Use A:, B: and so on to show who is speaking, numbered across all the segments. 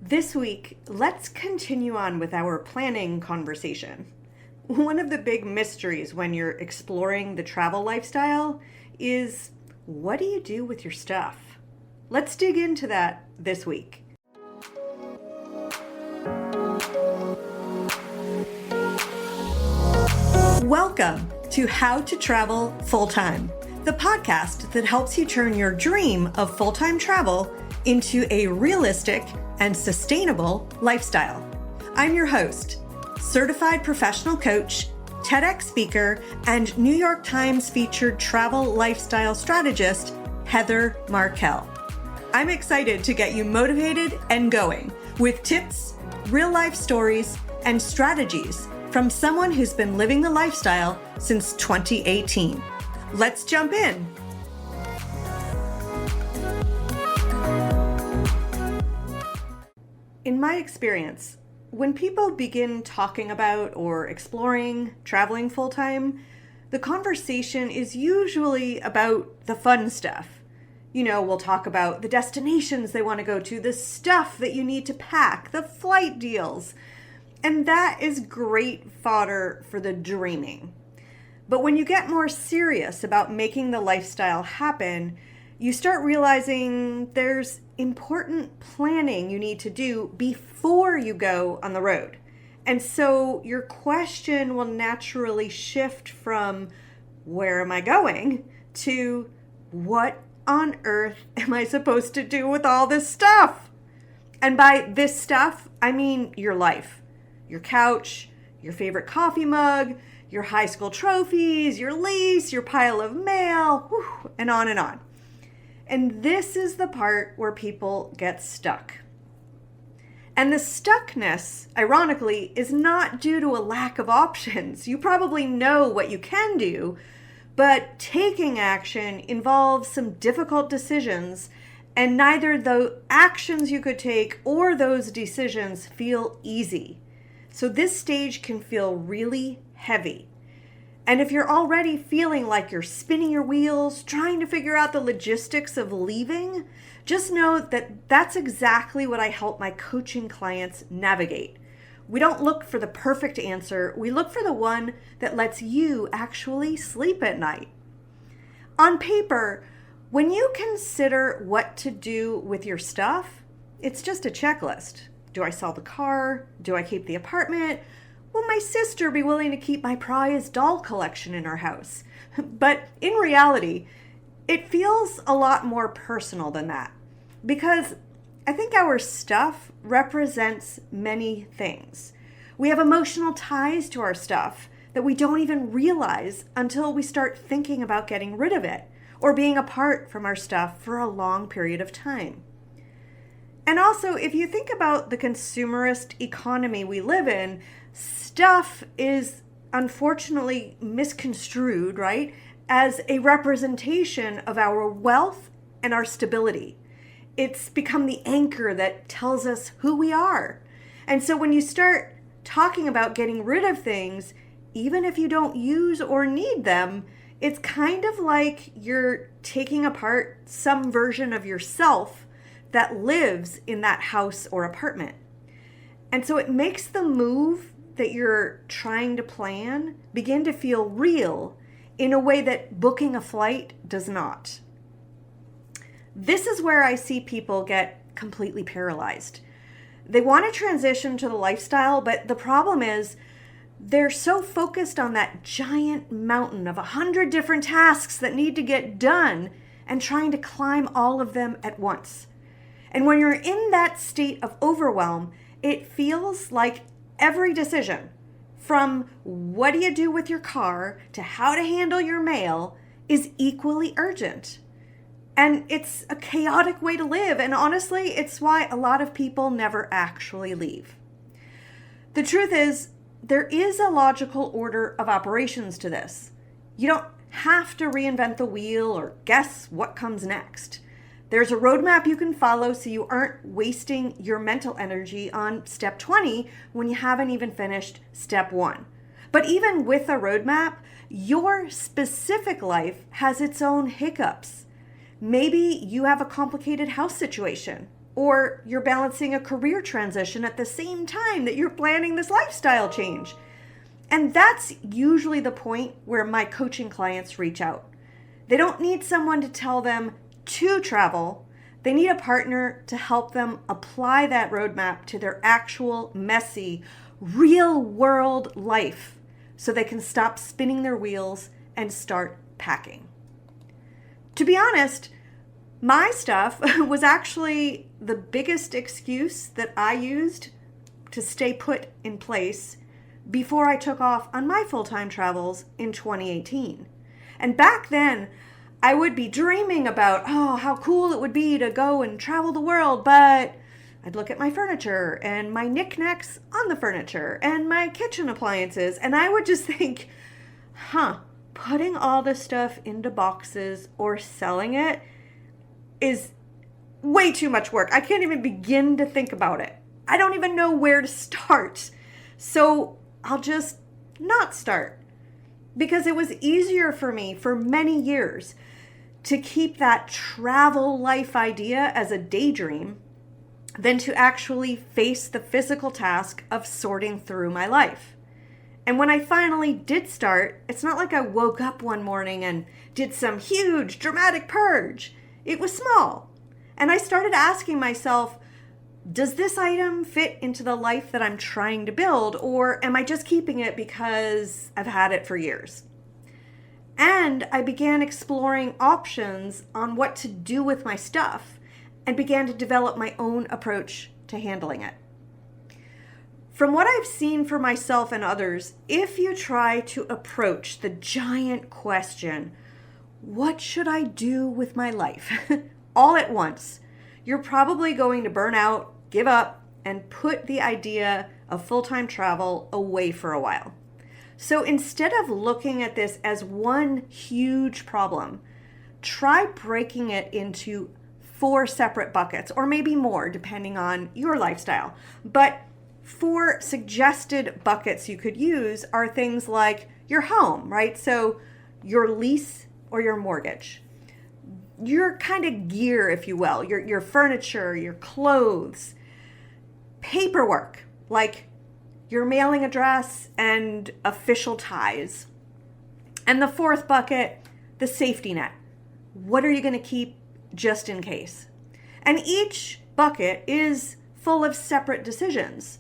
A: This week, let's continue on with our planning conversation. One of the big mysteries when you're exploring the travel lifestyle is, what do you do with your stuff? Let's dig into that this week. Welcome to How to Travel Full-Time, the podcast that helps you turn your dream of full-time travel into a realistic and sustainable lifestyle. I'm your host, certified professional coach, TEDx speaker, and New York Times featured travel lifestyle strategist, Heather Markel. I'm excited to get you motivated and going with tips, real-life stories, and strategies from someone who's been living the lifestyle since 2018. Let's jump in. In my experience, when people begin talking about or exploring traveling full-time, the conversation is usually about the fun stuff. We'll talk about the destinations they want to go to, the stuff that you need to pack, the flight deals. And that is great fodder for the dreaming. But when you get more serious about making the lifestyle happen, you start realizing there's important planning you need to do before you go on the road. And so your question will naturally shift from where am I going to what on earth am I supposed to do with all this stuff? And by this stuff, I mean your life. Your couch, your favorite coffee mug, your high school trophies, your lease, your pile of mail, and on and on. And this is the part where people get stuck. And the stuckness, ironically, is not due to a lack of options. You probably know what you can do, but taking action involves some difficult decisions, and neither the actions you could take or those decisions feel easy. So this stage can feel really heavy. And if you're already feeling like you're spinning your wheels, trying to figure out the logistics of leaving, just know that that's exactly what I help my coaching clients navigate. We don't look for the perfect answer. We look for the one that lets you actually sleep at night. On paper, when you consider what to do with your stuff, it's just a checklist. Do I sell the car? Do I keep the apartment? Will my sister be willing to keep my prized doll collection in our house? But in reality, it feels a lot more personal than that, because I think our stuff represents many things. We have emotional ties to our stuff that we don't even realize until we start thinking about getting rid of it or being apart from our stuff for a long period of time. And also, if you think about the consumerist economy we live in, stuff is unfortunately misconstrued, right, as a representation of our wealth and our stability. It's become the anchor that tells us who we are. And so when you start talking about getting rid of things, even if you don't use or need them, it's kind of like you're taking apart some version of yourself that lives in that house or apartment. And so it makes the move that you're trying to plan begin to feel real in a way that booking a flight does not. This is where I see people get completely paralyzed. They want to transition to the lifestyle, but the problem is they're so focused on that giant mountain of 100 different tasks that need to get done and trying to climb all of them at once. And when you're in that state of overwhelm, it feels like every decision, from what do you do with your car to how to handle your mail, is equally urgent. And it's a chaotic way to live. And honestly, it's why a lot of people never actually leave. The truth is, there is a logical order of operations to this. You don't have to reinvent the wheel or guess what comes next. There's a roadmap you can follow so you aren't wasting your mental energy on step 20 when you haven't even finished step 1. But even with a roadmap, your specific life has its own hiccups. Maybe you have a complicated house situation. or you're balancing a career transition at the same time that you're planning this lifestyle change. And that's usually the point where my coaching clients reach out. They don't need someone to tell them to travel. They need a partner to help them apply that roadmap to their actual messy, real world life so they can stop spinning their wheels and start packing. To be honest, my stuff was actually the biggest excuse that I used to stay put in place before I took off on my full-time travels in 2018. And back then, I would be dreaming about, how cool it would be to go and travel the world, but I'd look at my furniture and my knickknacks on the furniture and my kitchen appliances, and I would just think, putting all this stuff into boxes or selling it is way too much work. I can't even begin to think about it. I don't even know where to start. So I'll just not start, because it was easier for me for many years to keep that travel life idea as a daydream than to actually face the physical task of sorting through my life. And when I finally did start, it's not like I woke up one morning and did some huge dramatic purge. It was small. And I started asking myself, does this item fit into the life that I'm trying to build, or am I just keeping it because I've had it for years? And I began exploring options on what to do with my stuff and began to develop my own approach to handling it. From what I've seen for myself and others, if you try to approach the giant question, what should I do with my life, all at once, you're probably going to burn out, give up, and put the idea of full-time travel away for a while. So instead of looking at this as one huge problem, try breaking it into 4 separate buckets, or maybe more, depending on your lifestyle. But 4 suggested buckets you could use are things like your home, right? So your lease or your mortgage, your kind of gear, if you will, your furniture, your clothes, paperwork, like your mailing address and official ties. And the 4th bucket, the safety net. What are you going to keep just in case? And each bucket is full of separate decisions.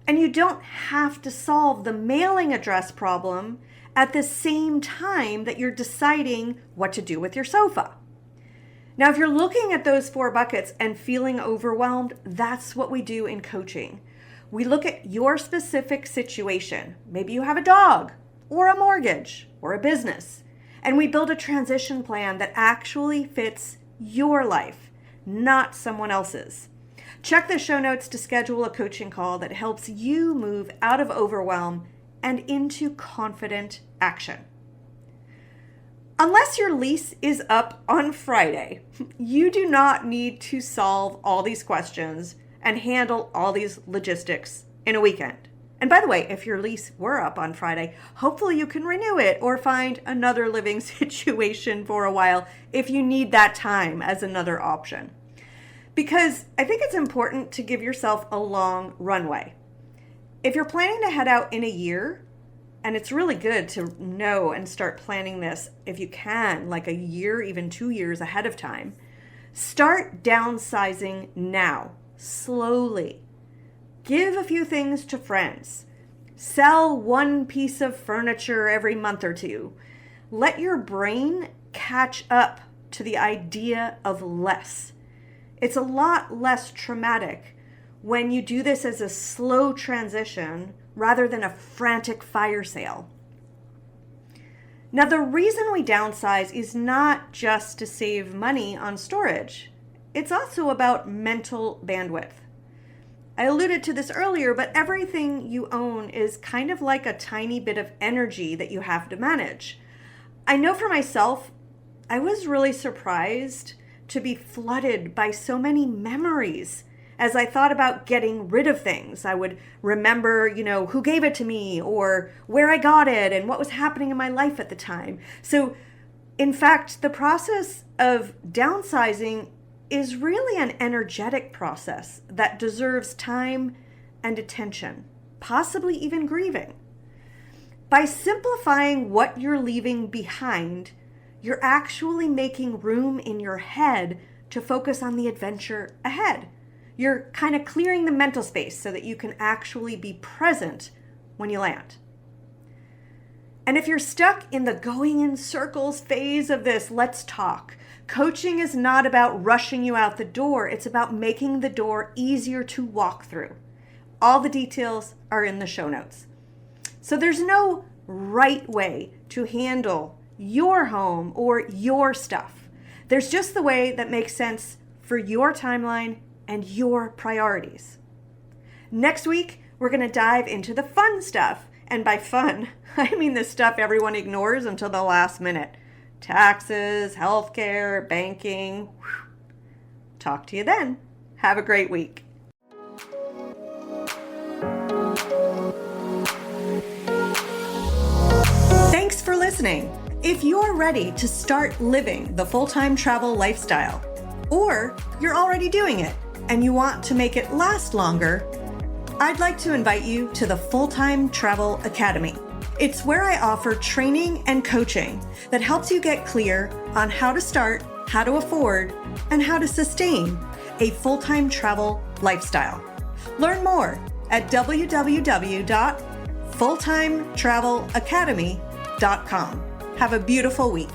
A: And you don't have to solve the mailing address problem at the same time that you're deciding what to do with your sofa. Now, if you're looking at those 4 buckets and feeling overwhelmed, that's what we do in coaching. We look at your specific situation. Maybe you have a dog or a mortgage or a business, and we build a transition plan that actually fits your life, not someone else's. Check the show notes to schedule a coaching call that helps you move out of overwhelm and into confident action. Unless your lease is up on Friday, you do not need to solve all these questions and handle all these logistics in a weekend. And by the way, if your lease were up on Friday, hopefully you can renew it or find another living situation for a while if you need that time as another option. Because I think it's important to give yourself a long runway. If you're planning to head out in a year, and it's really good to know and start planning this if you can, like a year, even 2 years ahead of time, start downsizing now, slowly. Give a few things to friends. Sell 1 piece of furniture every month or 2. Let your brain catch up to the idea of less. It's a lot less traumatic when you do this as a slow transition rather than a frantic fire sale. Now, the reason we downsize is not just to save money on storage. It's also about mental bandwidth. I alluded to this earlier, but everything you own is kind of like a tiny bit of energy that you have to manage. I know for myself, I was really surprised to be flooded by so many memories. As I thought about getting rid of things, I would remember, who gave it to me or where I got it and what was happening in my life at the time. So, in fact, the process of downsizing is really an energetic process that deserves time and attention, possibly even grieving. By simplifying what you're leaving behind, you're actually making room in your head to focus on the adventure ahead. You're kind of clearing the mental space so that you can actually be present when you land. And if you're stuck in the going in circles phase of this, let's talk. Coaching is not about rushing you out the door. It's about making the door easier to walk through. All the details are in the show notes. So there's no right way to handle your home or your stuff. There's just the way that makes sense for your timeline and your priorities. Next week, we're going to dive into the fun stuff. And by fun, I mean the stuff everyone ignores until the last minute. Taxes, healthcare, banking. Whew. Talk to you then. Have a great week. Thanks for listening. If you're ready to start living the full-time travel lifestyle, or you're already doing it and you want to make it last longer, I'd like to invite you to the Full-Time Travel Academy. It's where I offer training and coaching that helps you get clear on how to start, how to afford, and how to sustain a full-time travel lifestyle. Learn more at www.fulltimetravelacademy.com. Have a beautiful week.